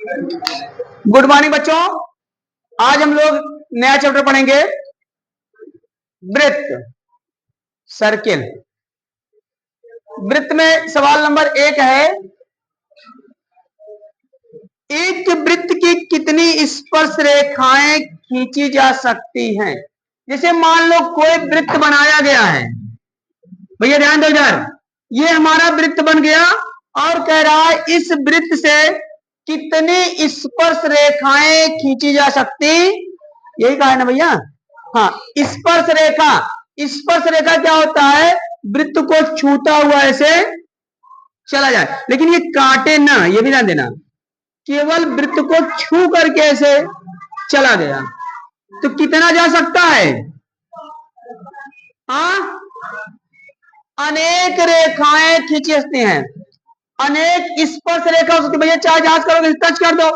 Good morning बच्चों। आज हम लोग नया चैप्टर पढ़ेंगे, वृत्त, सर्किल। वृत्त में सवाल नंबर 1 है, एक वृत्त की कितनी स्पर्श रेखाएं खींची जा सकती हैं। जैसे मान लो कोई वृत्त बनाया गया है, भैया ध्यान दो इधर, ये हमारा वृत्त बन गया और कह रहा है इस वृत्त से कितनी स्पर्श रेखाएं खींची जा सकती, यही कहा है ना भैया। हाँ, स्पर्श रेखा। स्पर्श रेखा क्या होता है? वृत्त को छूता हुआ ऐसे चला जाए, लेकिन ये काटे ना, ये भी ध्यान देना, केवल वृत्त को छू करके ऐसे चला गया तो कितना जा सकता है? हाँ, अनेक रेखाएं खींची सकती हैं, अनेक स्पर्श रेखा हो सकती है। भैया चाहे जहाज करोगे टच कर दो,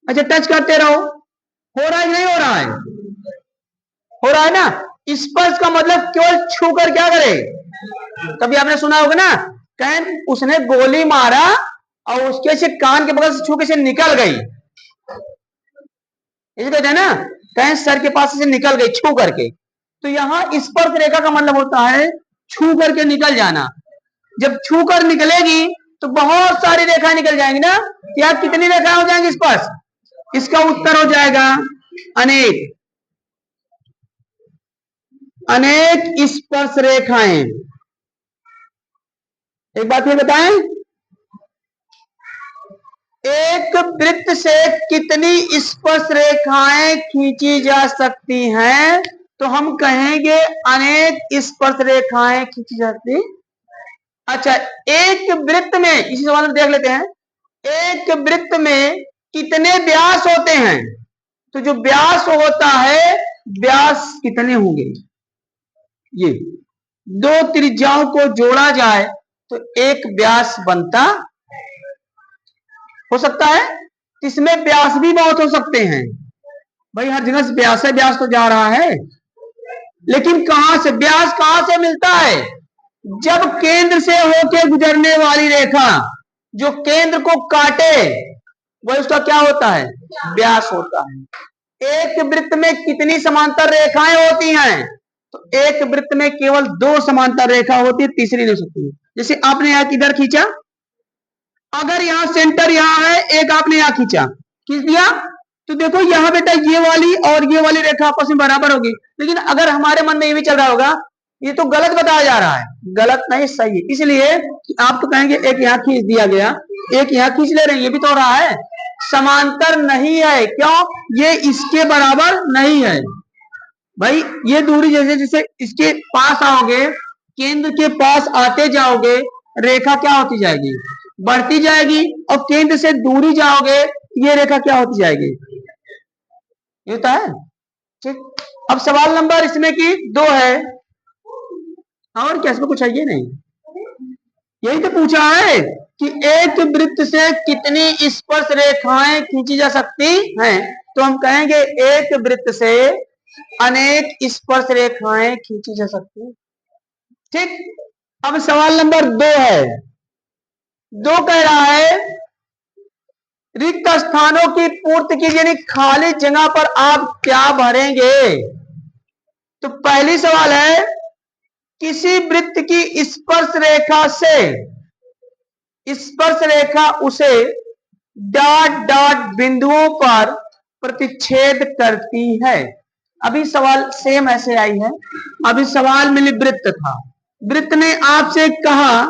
अच्छा टच करते रहो, हो रहा है नहीं हो रहा है? हो रहा है ना। स्पर्श का मतलब केवल छू कर क्या करे। कभी आपने सुना होगा ना, कहीं उसने गोली मारा और उसके से कान के बगल से छू के से निकल गई, ये कहते हैं ना, कहीं सर के पास से निकल गई छू करके। तो यहां स्पर्श रेखा का मतलब होता है छू करके निकल जाना। जब छू कर निकलेगी तो बहुत सारी रेखाएं निकल जाएंगी ना। क्या कितनी रेखाएं हो जाएंगी स्पर्श? इसका उत्तर हो जाएगा अनेक, अनेक स्पर्श रेखाएं। एक बात ये बताएं, एक वृत्त से कितनी स्पर्श रेखाएं खींची जा सकती हैं? तो हम कहेंगे अनेक स्पर्श रेखाएं खींची जाती। अच्छा, एक वृत्त में, इसी सवाल में देख लेते हैं, एक वृत्त में कितने व्यास होते हैं? तो जो व्यास होता है, व्यास कितने होंगे? ये दो त्रिज्याओं को जोड़ा जाए तो एक व्यास बनता हो सकता है। इसमें व्यास भी बहुत हो सकते हैं भाई, हर जगह से व्यास है, व्यास तो जा रहा है, लेकिन कहां से व्यास कहां से मिलता है? जब केंद्र से होकर गुजरने वाली रेखा जो केंद्र को काटे वह उसका क्या होता है? व्यास होता है। एक वृत्त में कितनी समांतर रेखाएं होती हैं? तो एक वृत्त में केवल 2 समांतर रेखा होती है, तीसरी नहीं सकती। जैसे आपने यहां किधर खींचा, अगर यहां सेंटर यहां है, एक आपने यहां खींचा, खींच दिया, तो देखो यहां बेटा ये वाली और ये वाली रेखा आपस में बराबर होगी। लेकिन अगर हमारे मन में ये भी चल रहा होगा ये तो गलत बताया जा रहा है, गलत नहीं सही है, इसलिए आप तो कहेंगे एक यहां खींच दिया गया, एक यहां खींच ले रहे हैं, ये भी तो हो रहा है, समांतर नहीं है। क्यों? ये इसके बराबर नहीं है भाई। ये दूरी जैसे जैसे इसके पास आओगे, केंद्र के पास आते जाओगे, रेखा क्या होती जाएगी? बढ़ती जाएगी, और केंद्र से दूरी जाओगे ये रेखा क्या होती जाएगी? ये होता है। ठीक, अब सवाल नंबर इसमें की 2 है, और क्या इसमें कुछ है ये नहीं, यही तो पूछा है कि एक वृत्त से कितनी स्पर्श रेखाएं खींची जा सकती हैं। तो हम कहेंगे एक वृत्त से अनेक स्पर्श रेखाएं खींची जा सकती। ठीक, अब सवाल नंबर 2 है। 2 कह रहा है रिक्त स्थानों की पूर्ति कीजिए, यानी खाली जगह पर आप क्या भरेंगे। तो पहली सवाल है, किसी वृत्त की स्पर्श रेखा से, स्पर्श रेखा उसे डॉट डॉट बिंदुओं पर प्रतिच्छेद करती है। अभी सवाल सेम ऐसे आई है, अभी सवाल में वृत्त था, वृत्त ने आपसे कहा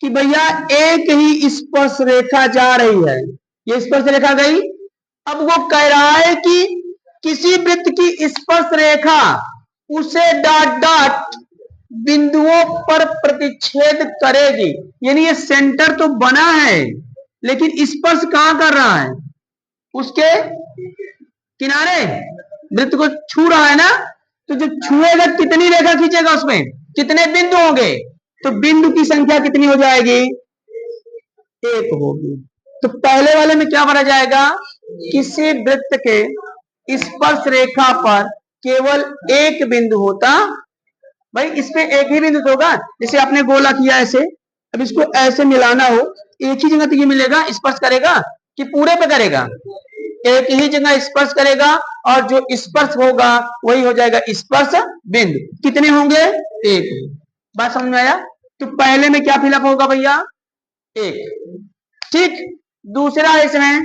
कि भैया एक ही स्पर्श रेखा जा रही है, ये स्पर्श रेखा गई। अब वो कह रहा है कि किसी वृत्त की स्पर्श रेखा उसे डॉट डॉट बिंदुओं पर प्रतिच्छेद करेगी, यानी ये सेंटर तो बना है लेकिन स्पर्श कहां कर रहा है? उसके किनारे, वृत्त को छू रहा है ना। तो जो छुएगा कितनी रेखा खींचेगा, उसमें कितने बिंदु होंगे? तो बिंदु की संख्या कितनी हो जाएगी? 1 होगी। तो पहले वाले में क्या भरा जाएगा? किसी वृत्त के स्पर्श रेखा पर केवल एक बिंदु होता। भाई इसमें एक ही बिंदु होगा, जैसे आपने गोला किया ऐसे, अब इसको ऐसे मिलाना हो, एक ही जगह तो ये मिलेगा, स्पर्श करेगा, कि पूरे पे करेगा? एक ही जगह स्पर्श करेगा और जो स्पर्श होगा वही हो जाएगा स्पर्श बिंदु। कितने होंगे? एक। बात समझ में आया? तो पहले में क्या फिलअप होगा भैया? एक। ठीक, दूसरा है इसमें,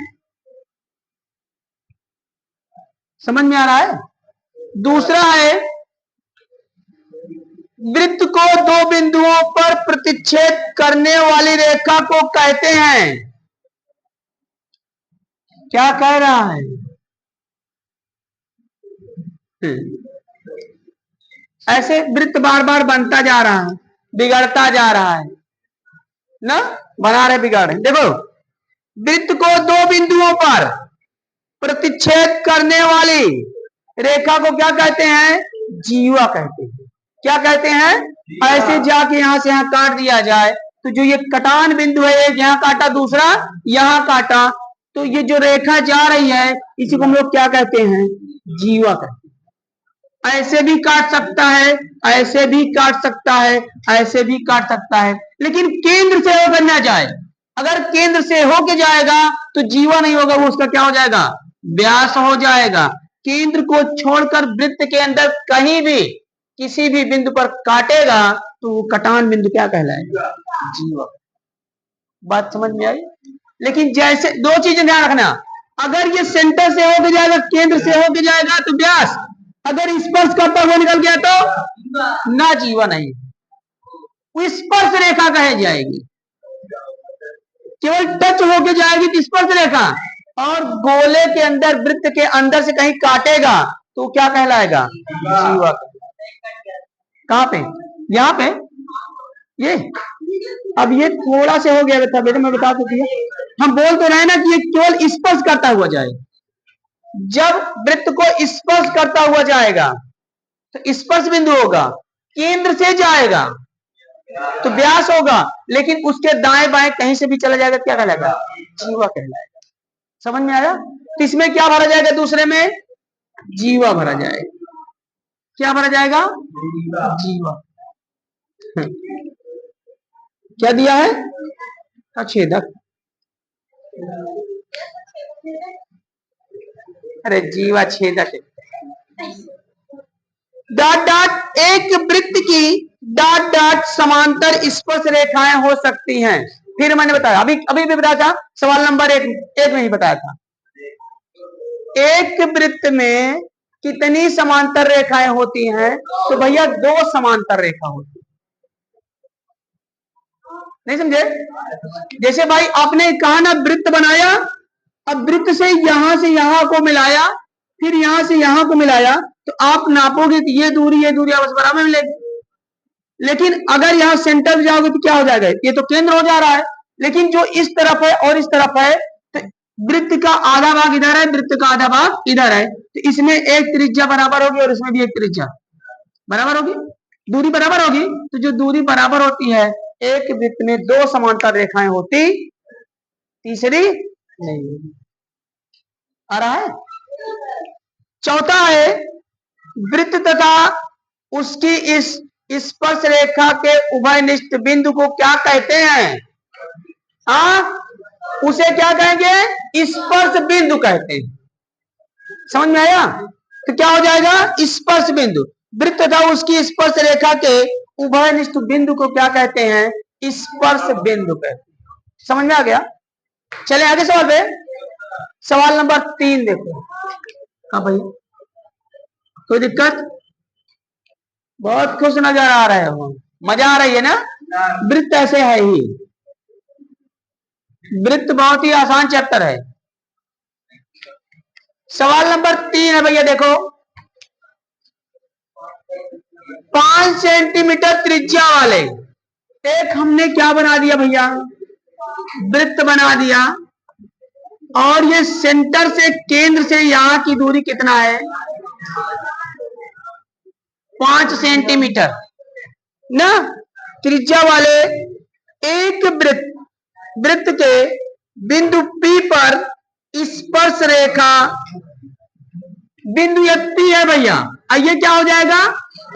समझ में आ रहा है? दूसरा है वृत्त को दो बिंदुओं पर प्रतिच्छेद करने वाली रेखा को कहते हैं, क्या कह रहा है? ऐसे वृत्त बार बार बनता जा रहा है, बिगड़ता जा रहा है ना, बना रहे बिगाड़ रहे। देखो, वृत्त को दो बिंदुओं पर प्रतिच्छेद करने वाली रेखा को क्या कहते हैं? जीवा कहते हैं। क्या कहते हैं? ऐसे जाके यहां से यहां काट दिया जाए तो जो ये कटान बिंदु है, एक यहां काटा, दूसरा यहां काटा, तो ये जो रेखा जा रही है इसी को हम लोग क्या कहते हैं? जीवा कहते हैं। ऐसे भी काट सकता है, ऐसे भी काट सकता है, ऐसे भी काट सकता है, लेकिन केंद्र से होकर ना जाए। अगर केंद्र से होके जाएगा तो जीवा नहीं होगा, वो उसका क्या हो जाएगा? व्यास हो जाएगा। केंद्र को छोड़कर वृत्त के अंदर कहीं भी किसी भी बिंदु पर काटेगा तो वो कटान बिंदु क्या कहलाएगा? जीवा। बात समझ में आई? लेकिन जैसे दो चीजें ध्यान रखना, अगर ये सेंटर से होके जाएगा, केंद्र से होके जाएगा तो व्यास, अगर स्पर्श करता हुआ निकल गया तो ना जीवा नहीं, स्पर्श रेखा कहे जाएगी। केवल टच होके जाएगी तो स्पर्श रेखा, और गोले के अंदर, वृत्त के अंदर से कहीं काटेगा तो क्या कहलाएगा? जीवा। कहां पे? यहाँ पे ये। अब ये थोड़ा से हो गया था बेटा, मैं बता तो दिया। हम बोल तो रहे ना कि ये केवल स्पर्श करता हुआ जाए। जब वृत्त को स्पर्श करता हुआ जाएगा तो स्पर्श बिंदु होगा, केंद्र से जाएगा तो व्यास होगा, लेकिन उसके दाएं बाएं कहीं से भी चला जाएगा, क्या कहलाएगा? जीवा कहलाएगा। समझ में आया? तो इसमें क्या भरा जाएगा? दूसरे में जीवा भरा जाएगा। क्या भरा जाएगा? जीवा। क्या दिया है? छेदक। अरे जीवा छेदक है। डॉट डॉट, एक वृत्त की डॉट डॉट समांतर स्पर्श रेखाएं हो सकती हैं। फिर मैंने बताया, अभी अभी भी बताया था, सवाल नंबर एक में ही बताया था। एक वृत्त में कितनी समांतर रेखाएं होती हैं? तो भैया दो समांतर रेखा होती है। नहीं समझे? जैसे भाई आपने कहा ना, वृत्त बनाया, अब वृत्त से यहां को मिलाया, फिर यहां से यहां को मिलाया, तो आप नापोगे कि ये दूरी आपस बराबर मिलेगी। लेकिन अगर यहां सेंटर में जाओगे तो क्या हो जाएगा? ये तो केंद्र हो जा रहा है, लेकिन जो इस तरफ है और इस तरफ है, तो वृत्त का आधा भाग इधर है, वृत्त का आधा भाग इधर है, तो इसमें एक त्रिज्या बराबर होगी और इसमें भी एक त्रिज्या बराबर होगी, दूरी बराबर होगी। तो जो दूरी बराबर होती है, एक वृत्त में दो समांतर रेखाएं होती, तीसरी नहीं। आ रहा है? चौथा है वृत्त तथा उसकी इस स्पर्श रेखा के उभयनिष्ठ बिंदु को क्या कहते हैं? उसे क्या कहेंगे? स्पर्श बिंदु कहते हैं। समझ में आया? तो क्या हो जाएगा? स्पर्श बिंदु। वृत्त तथा उसकी स्पर्श रेखा के उभयनिष्ठ बिंदु को क्या कहते हैं? स्पर्श बिंदु कहते हैं। समझ में आ गया? चले आगे सवाल पे। सवाल नंबर 3 देखो। हाँ भाई, कोई दिक्कत? बहुत खुश नजर आ रहे हो, मजा आ रही है ना? वृत्त ऐसे है ही, वृत्त बहुत ही आसान चैप्टर है। सवाल नंबर 3 है भैया, देखो, 5 सेंटीमीटर त्रिज्या वाले एक हमने क्या बना दिया भैया? वृत्त बना दिया, और ये सेंटर से, केंद्र से यहां की दूरी कितना है? 5 सेंटीमीटर ना। त्रिज्या वाले एक वृत्त के बिंदु P पर स्पर्श रेखा, बिंदु P है भैया, ये क्या हो जाएगा?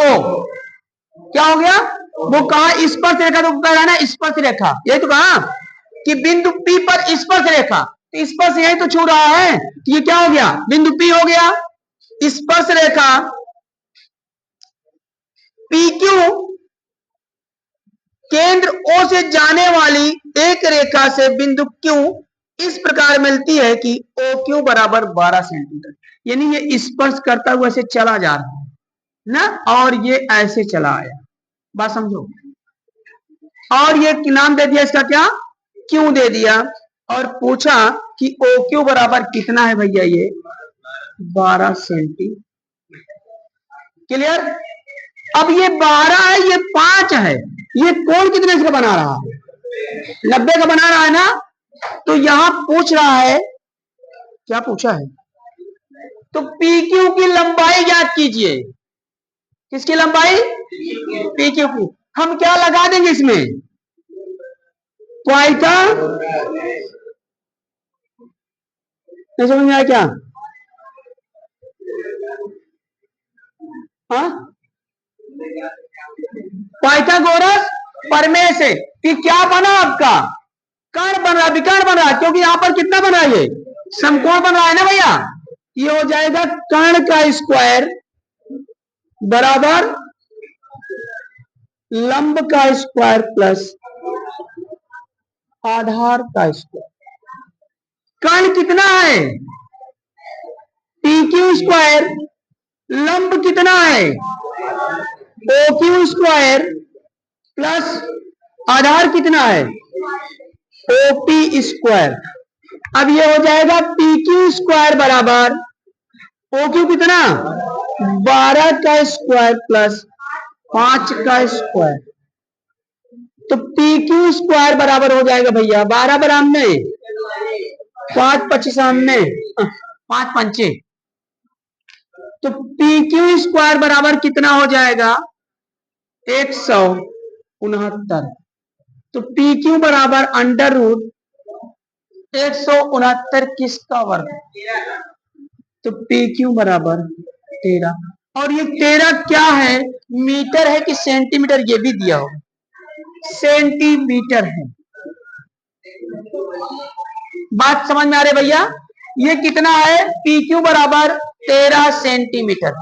O। क्या हो गया? वो कहा स्पर्श रेखा, तो कह रहा ना स्पर्श रेखा, यही तो कहा कि बिंदु P पर स्पर्श रेखा, तो स्पर्श यही तो छू रहा है, ये क्या हो गया, बिंदु P हो गया। स्पर्श रेखा PQ केंद्र O से जाने वाली एक रेखा से बिंदु Q इस प्रकार मिलती है कि OQ बराबर 12 सेंटीमीटर। यानी ये स्पर्श करता हुआ ऐसे चला जा रहा है ना, और ये ऐसे चला आया, बात समझो। और ये नाम दे दिया इसका, क्या, Q दे दिया, और पूछा कि OQ बराबर कितना है भैया, ये 12 सेंटीमीटर। क्लियर। अब ये 12 है, ये 5 है, ये कोण कितने का बना रहा है, 90 का बना रहा है ना। तो यहां पूछ रहा है, क्या पूछा है, तो PQ की लंबाई ज्ञात कीजिए। किसकी लंबाई, PQ की। हम क्या लगा देंगे इसमें, पाइथा, नहीं समझ में आया क्या, हाँ, पाइथागोरस प्रमेय से कि क्या बना आपका, कर्ण बन रहा, विकर्ण बन रहा है, क्योंकि यहां पर कितना बना, ये समकोण बन रहा है ना भैया। ये हो जाएगा कर्ण का स्क्वायर बराबर लंब का स्क्वायर प्लस आधार का स्क्वायर। कर्ण कितना है, PQ स्क्वायर, लंब कितना है, OQ स्क्वायर प्लस आधार कितना है, OP स्क्वायर। अब ये हो जाएगा PQ स्क्वायर बराबर OQ कितना, 12 का स्क्वायर प्लस 5 का स्क्वायर। तो PQ स्क्वायर बराबर हो जाएगा भैया 12 बरामने 5 25 सामने 5 पंचे, तो PQ स्क्वायर बराबर कितना हो जाएगा 169। तो PQ बराबर अंडर रूट 169 किसका वर्ग, तो PQ बराबर 13। और ये 13 क्या है, मीटर है कि सेंटीमीटर, ये भी दिया हो, सेंटीमीटर है। बात समझ में आ रही भैया, ये कितना है, PQ बराबर 13 सेंटीमीटर।